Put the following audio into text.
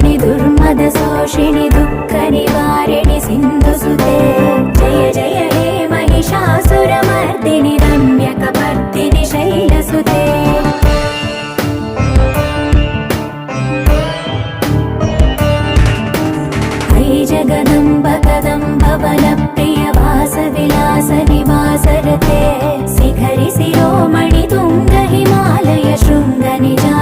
नाशिनि दुर्मदशोषिणि दुःखनिवारिणि सिन्धुसुते जय जय हे महिषासुरमर्दिनि रम्यकपर्दिनि शैलसुते जगदम्ब कदम्ब वनप्रिय वासविलास निवासरते शिखरि शिरोमणि तुङ्ग हिमालय शृङ्ग निजा